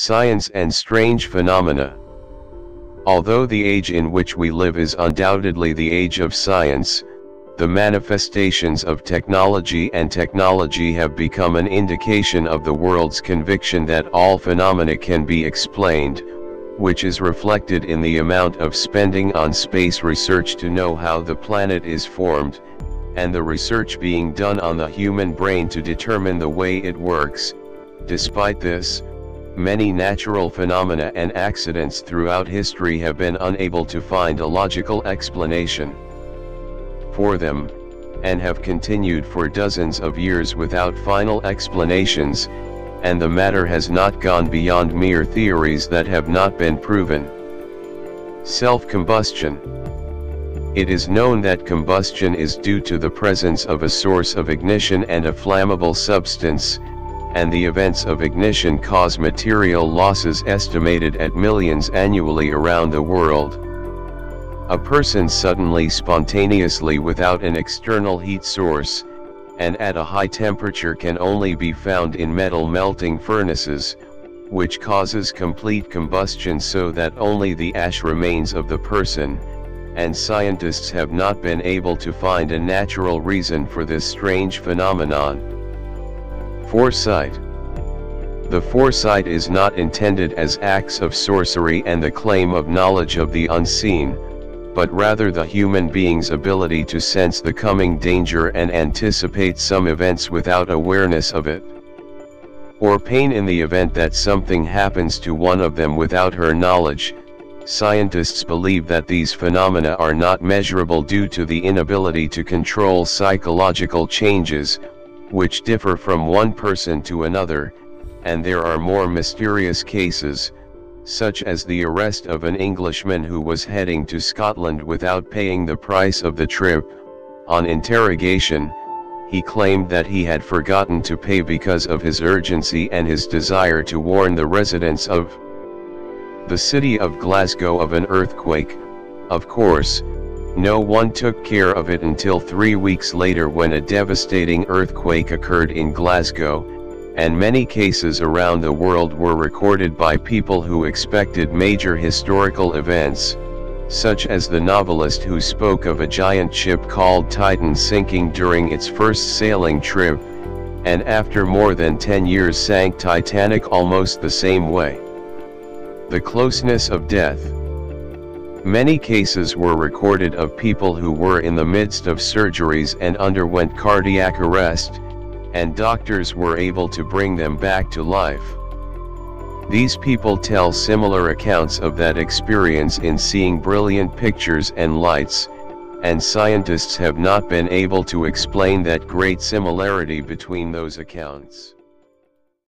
Science and strange phenomena. Although the age in which we live is undoubtedly the age of science, the manifestations of technology have become an indication of the world's conviction that all phenomena can be explained, which is reflected in the amount of spending on space research to know how the planet is formed, and the research being done on the human brain to determine the way it works. Despite this, many natural phenomena and accidents throughout history have been unable to find a logical explanation for them, and have continued for dozens of years without final explanations, and the matter has not gone beyond mere theories that have not been proven. Self-combustion. It is known that combustion is due to the presence of a source of ignition and a flammable substance, and the events of ignition cause material losses estimated at millions annually around the world. A person suddenly spontaneously without an external heat source, and at a high temperature can only be found in metal melting furnaces, which causes complete combustion so that only the ash remains of the person, and scientists have not been able to find a natural reason for this strange phenomenon. Foresight. The foresight is not intended as acts of sorcery and the claim of knowledge of the unseen, but rather the human being's ability to sense the coming danger and anticipate some events without awareness of it, or pain in the event that something happens to one of them without her knowledge. Scientists believe that these phenomena are not measurable due to the inability to control psychological changes, which differ from one person to another, and there are more mysterious cases, such as the arrest of an Englishman who was heading to Scotland without paying the price of the trip. On interrogation, he claimed that he had forgotten to pay because of his urgency and his desire to warn the residents of the city of Glasgow of an earthquake. Of course, no one took care of it until 3 weeks later when a devastating earthquake occurred in Glasgow, and many cases around the world were recorded by people who expected major historical events, such as the novelist who spoke of a giant ship called Titan sinking during its first sailing trip, and after more than 10 years sank Titanic almost the same way. The closeness of death. Many cases were recorded of people who were in the midst of surgeries and underwent cardiac arrest, and doctors were able to bring them back to life. These people tell similar accounts of that experience in seeing brilliant pictures and lights, and scientists have not been able to explain that great similarity between those accounts.